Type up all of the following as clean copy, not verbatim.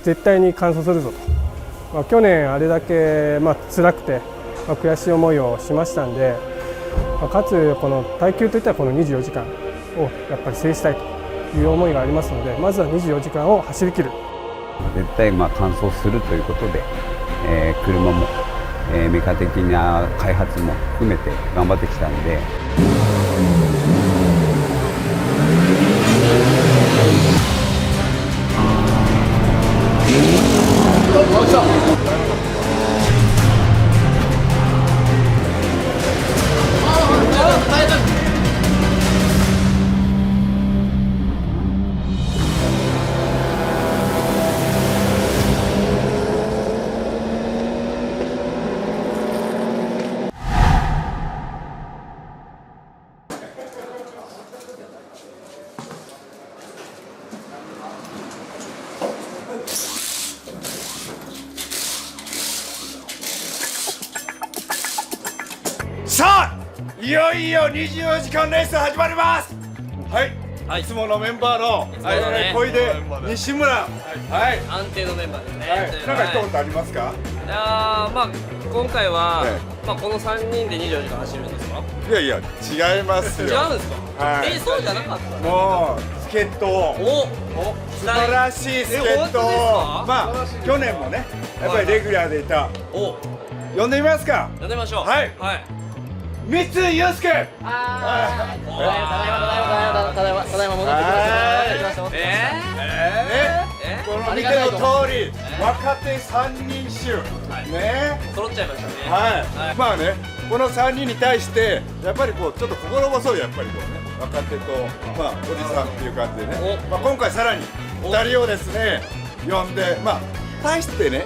絶対に完走するぞと、去年あれだけ、辛くて、悔しい思いをしましたんで、かつこの耐久といったらこの24時間をやっぱり制したいという思いがありますので、まずは24時間を走り切る。絶対完走するということで、車も、メカ的な開発も含めて頑張ってきたんで。さあ、いよいよ24時間レース始まります。はい、いつものメンバーの小出、西村、安定のメンバーですね。なんか一言ありますか？今回はこの3人で24時間走るんですか？いやいや、違いますよ。違うんですか？そうじゃなかった？もう助っ人を、素晴らしい助っ人を、去年もね、やっぱりレギュラーでいた。呼んでみますか？呼んでみましょう。はい。三井祐介。ただいま戻ってきました。この見ての通り、若手3人衆ね、揃っちゃいましたね。この3人に対してやっぱりこうちょっと心細い、やっぱりこうね、若手とおじさんっていう感じでね、今回さらに2人をですね呼んで、大してね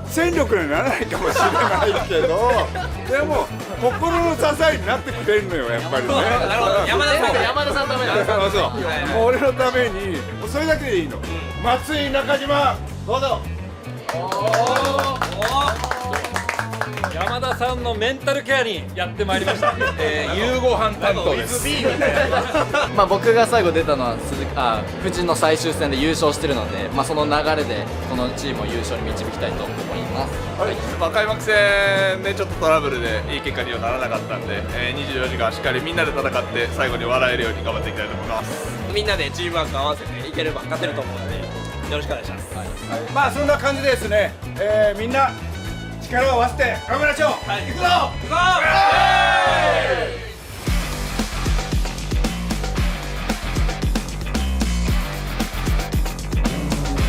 戦力にならないかもしれないけど、でも心の支えになってくれるのよ、やっぱりね。山田さんのためなんです。もう俺のために、もうそれだけでいいの。松井、中島、どうぞ。山田さんのメンタルケアにやってまいりました。夕ご飯担当です。僕が最後出たのは富士の最終戦で優勝してるので、その流れでこのチームを優勝に導きたいと思います。開幕戦でちょっとトラブルでいい結果にはならなかったんで、24時間しっかりみんなで戦って最後に笑えるように頑張っていきたいと思います。みんなでチームワーク合わせていければ勝てると思うので、よろしくお願いします。そんな感じでですね、みんな力を合わせて頑張りましょう。行くぞ。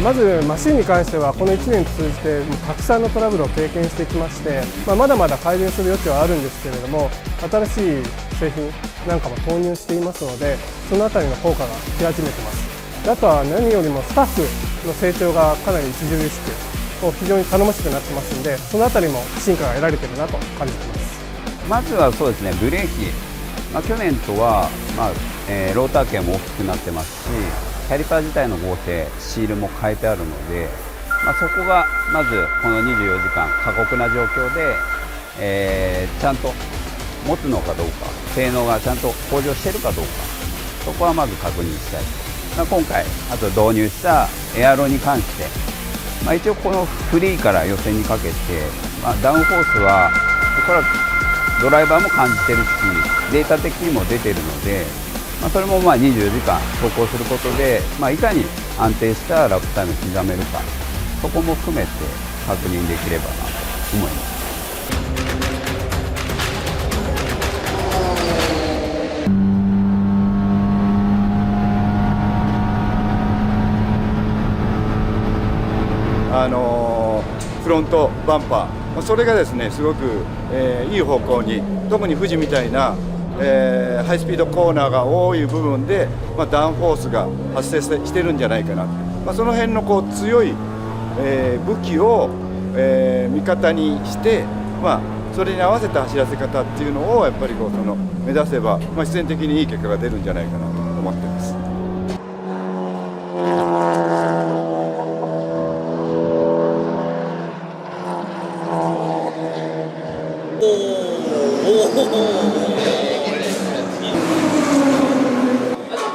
まずマシンに関してはこの1年通じてたくさんのトラブルを経験してきまして、まだまだ改善する余地はあるんですけれども、新しい製品なんかも投入していますので、そのあたりの効果が出始めてます。あとは何よりもスタッフの成長がかなり著しく非常に頼もしくなってますので、そのあたりも進化が得られているなと感じています。まずはそうですね、ブレーキ、去年とは、ローター径も大きくなってますし、キャリパー自体の合成、シールも変えてあるので、そこがまずこの24時間過酷な状況で、ちゃんと持つのかどうか、性能がちゃんと向上しているかどうか、そこはまず確認したい。今回あと導入したエアロに関して、一応このフリーから予選にかけて、ダウンフォースはおそらくドライバーも感じてるし、データ的にも出てるので、それも24時間走行することで、いかに安定したラップタイムを刻めるか、そこも含めて確認できればなと思います。フロントバンパー、それがですねすごく、いい方向に、特に富士みたいな、ハイスピードコーナーが多い部分で、ダウンフォースが発生してるんじゃないかな、その辺の強い、武器を、味方にして、それに合わせた走らせ方っていうのをやっぱり目指せば、必然的にいい結果が出るんじゃないかなと思っています。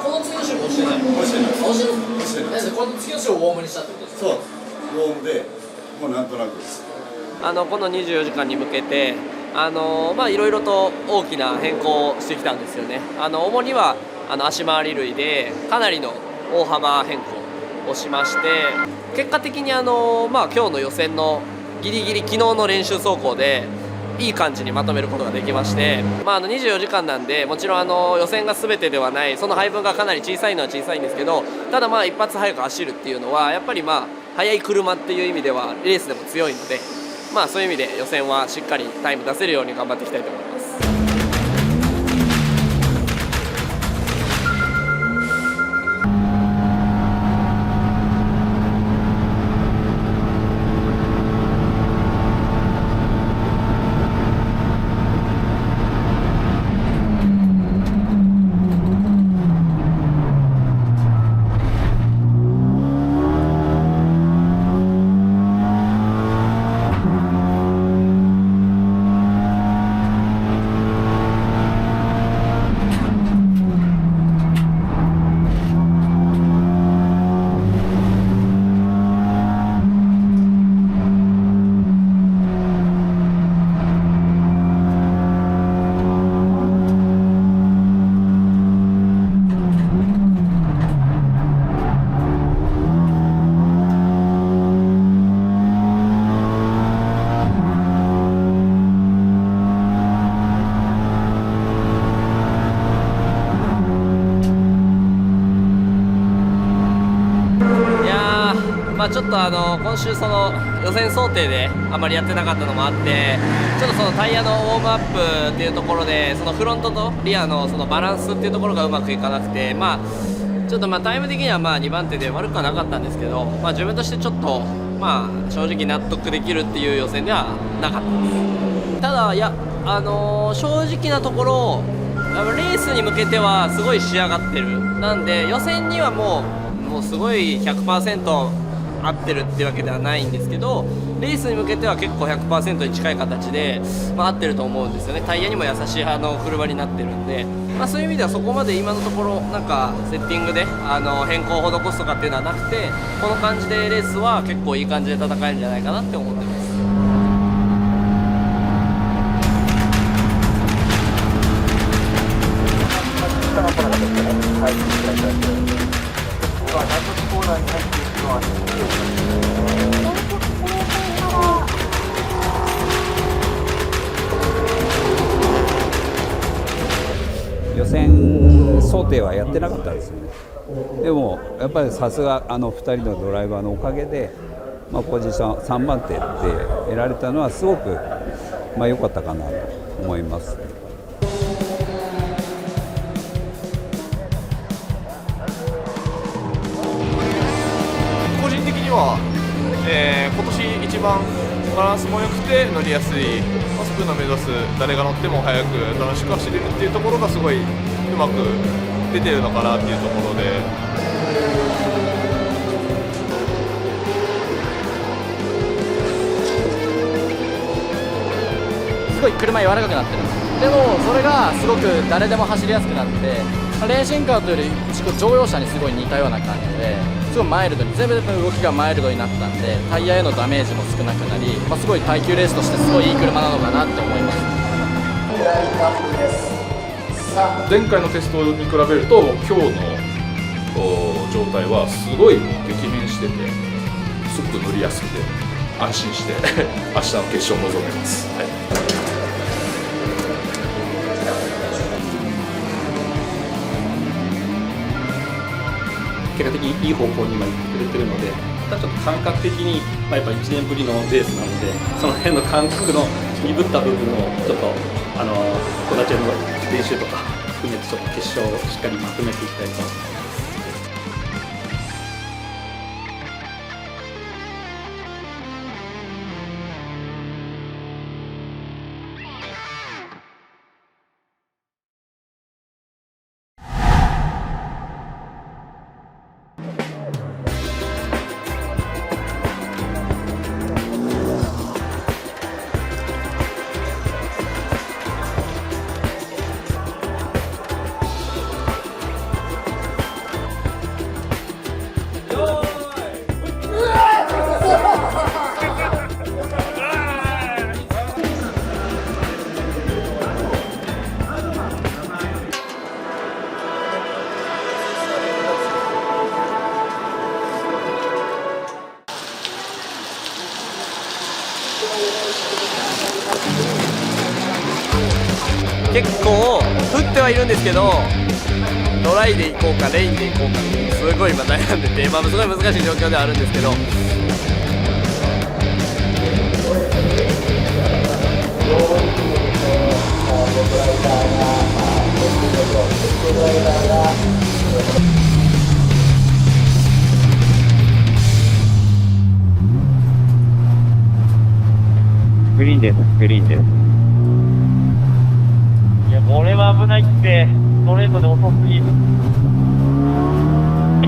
この選手もしてない。してこの次の週をウォームにしたってことですか？そうウォームでもうなんとなくこの24時間に向けていろいろと大きな変更をしてきたんですよね。主には足回り類でかなりの大幅変更をしまして、結果的に今日の予選のギリギリ昨日の練習走行でいい感じにまとめることができまして、24時間なんでもちろん予選が全てではない、その配分がかなり小さいのは小さいんですけど、ただ一発早く走るっていうのはやっぱり速い車っていう意味ではレースでも強いので、そういう意味で予選はしっかりタイム出せるように頑張っていきたいと思います。ちょっと今週その予選想定であまりやってなかったのもあって、ちょっとそのタイヤのウォームアップっていうところでそのフロントとリアのそのバランスっていうところがうまくいかなくて、ちょっとタイム的には2番手で悪くはなかったんですけど、自分としてちょっと正直納得できるっていう予選ではなかったです。ただ正直なところレースに向けてはすごい仕上がってる。なんで予選にはもうすごい 100% 合ってるっていうわけではないんですけど、レースに向けては結構 100% に近い形で、合ってると思うんですよね。タイヤにも優しい車になってるんで、そういう意味ではそこまで今のところセッティングで変更を施すとかっていうのはなくて、この感じでレースは結構いい感じで戦えるんじゃないかなって思ってます。予選想定はやってなかったですよね。でもやっぱりさすが2人のドライバーのおかげで、ポジション3番手って得られたのはすごく良かったかなと思います。個人的には、今年一番バランスも良くて乗りやすい、スプーンの目指す誰が乗っても速く楽しく走れるっていうところがすごいうまく出てるのかなっていうところで、すごい車柔らかくなってるんです。でもそれがすごく誰でも走りやすくなって、レーシングカーというより乗用車にすごい似たような感じで、すごいマイルドに全部の動きがマイルドになったんで、タイヤへのダメージも少なくなり、すごい耐久レースとしてすごいいい車なのかなって思います。前回のテストに比べると今日の状態はすごい激変してて、すごく乗りやすくて安心して明日の決勝を臨めます。結果的にいい方向に今行ってくれてるので、ただちょっと感覚的に、やっぱ1年ぶりのレースなので、その辺の感覚の鈍った部分をちょっと小立ちの練習とか含めてちょっと決勝をしっかりまとめていきたいと思います。結構振ってはいるんですけど、ドライでいこうかレインでいこうかすごい今悩んでて、すごい難しい状況ではあるんですけど。グリーンです、グリーンです。いや、これは危ないって、ストレートで遅すぎる。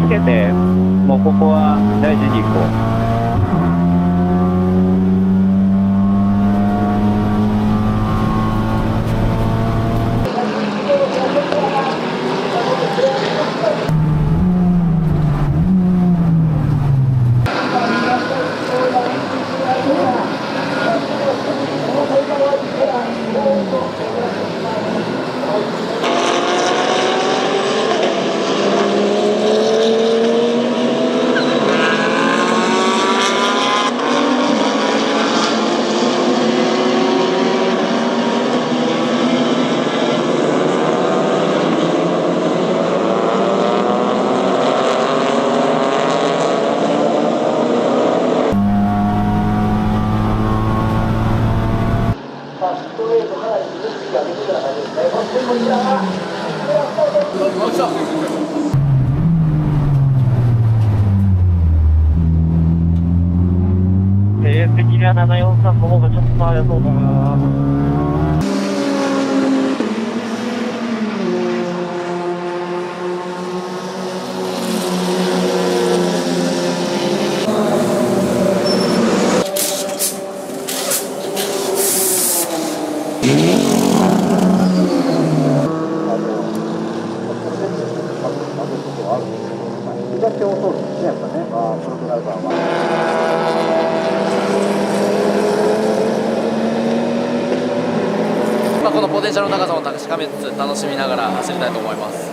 つけて、もうここは大事に行こう。成績が743の方がちょっと早そうだな。このポテンシャルの高さも確かめつつ楽しみながら走りたいと思います。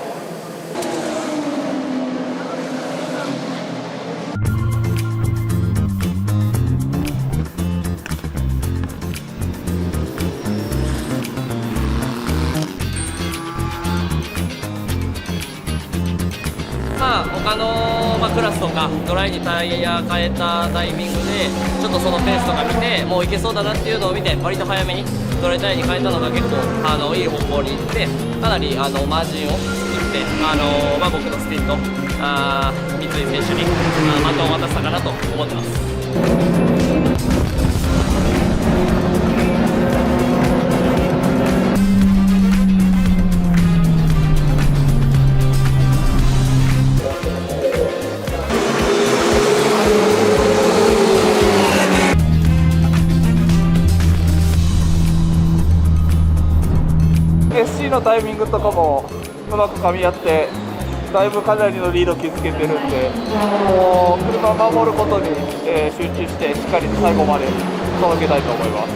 他の、クラスとかドライにタイヤ変えたタイミングでちょっとそのペースとか見てもういけそうだなっていうのを見て割と早めにドライタイヤに変えたのが結構いい方向に行ってかなりマージンを作って僕のスティント三井選手にバトンを渡したかなと思ってます。SC のタイミングとかもうまく噛み合ってだいぶかなりのリード築けてるんで、もう車を守ることに、集中してしっかり最後まで届けたいと思います。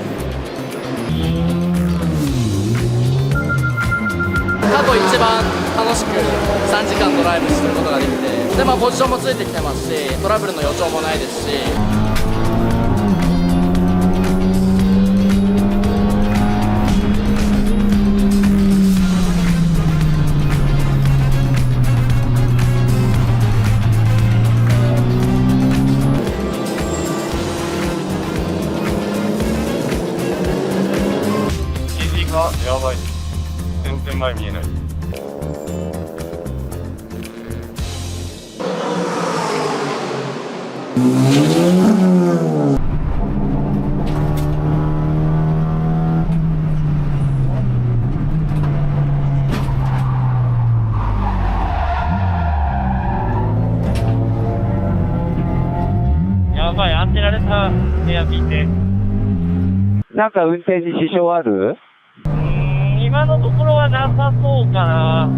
過去一番楽しく3時間ドライブすることができて、でポジションもついてきてますしトラブルの予兆もないですし。やばい、全然前見えない。やばい、アンテナレタ部屋見て。なんか運転に支障ある？今のところはなさそうかな。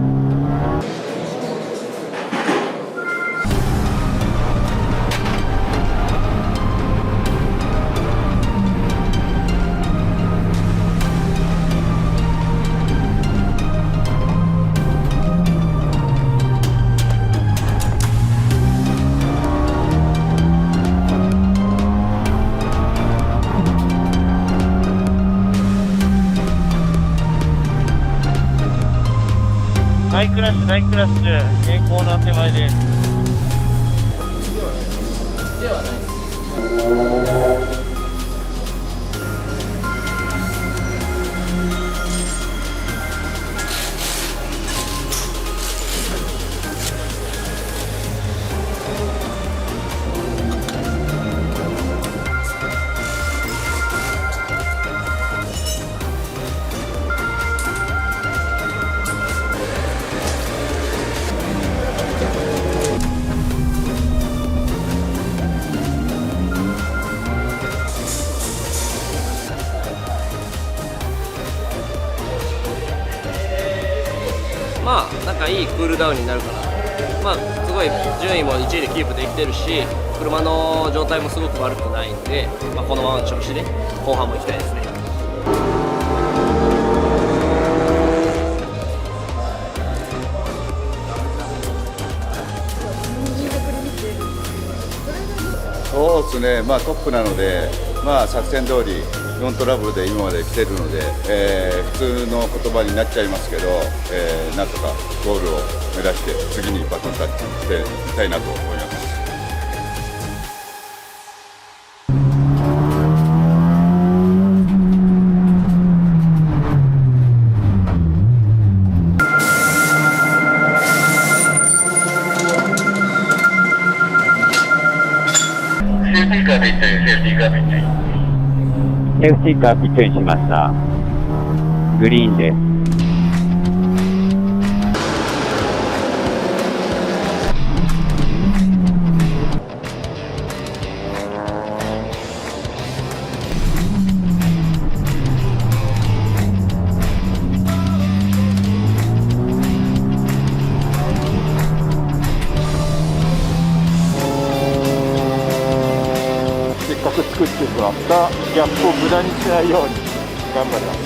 ラッシュ、大クラッシュ、現行の手前です。ではないです。まあなんかいいクールダウンになるかな。まあすごい順位も1位でキープできてるし、車の状態もすごく悪くないんで、まあ、このままの調子で後半も行きたいですね。そうですね、まあ、トップなので、まあ、作戦通りノントラブルで今まで来てるので、普通の言葉になっちゃいますけど、なんとかゴールを目指して次にバトンタッチしていきたいなと思います。セーフティーカーピットインしました。グリーンです。せっかく作ってもらったギャップを無駄にしないように頑張ります。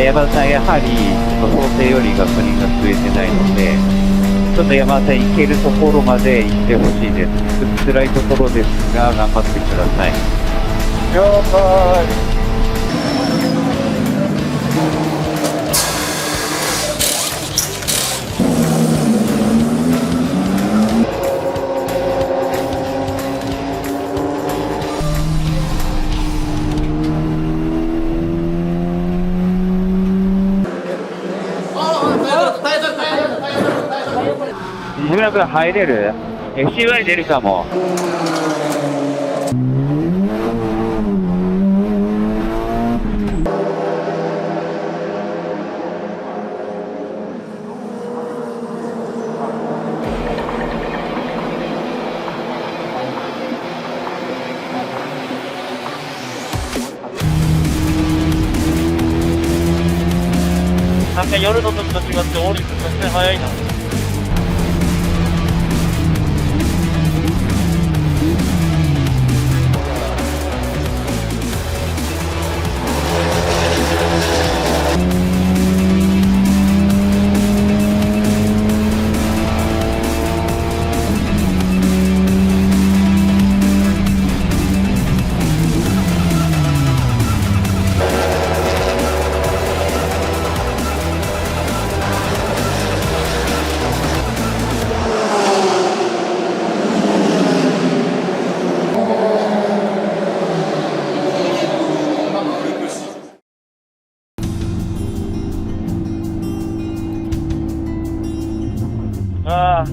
山田さん、やはり想定より確認が増えてないので、ちょっと山田さん、行けるところまで行ってほしいです。辛いところですが、頑張ってください。了解。西村君入れる？ FCY 出るかも。なんか夜の時と違ってオーリス全然早いな。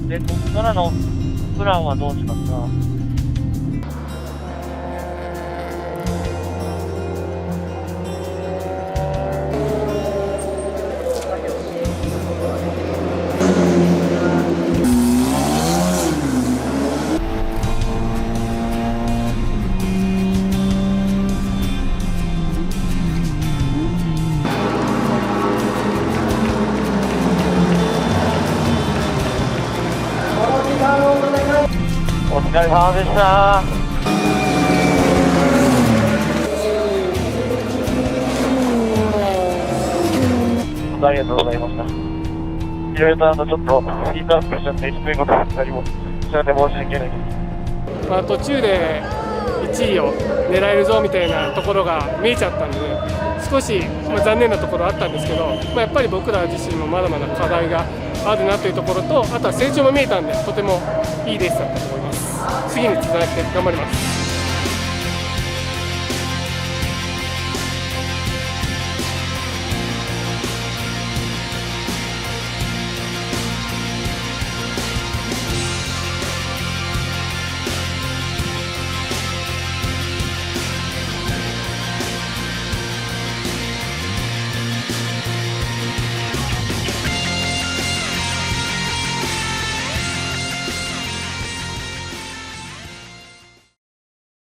で、ここからのプランはどうしますか？れ様でした。ありがとうございました。いろいろとちょっとヒートアップしちゃって低いことだったりもしちゃって申し訳ないです。途中で1位を狙えるぞみたいなところが見えちゃったので、少し、残念なところあったんですけど、やっぱり僕ら自身もまだまだ課題があるなというところと、あとは成長も見えたんで、とてもいいレースだったと思います。次につなげて頑張ります。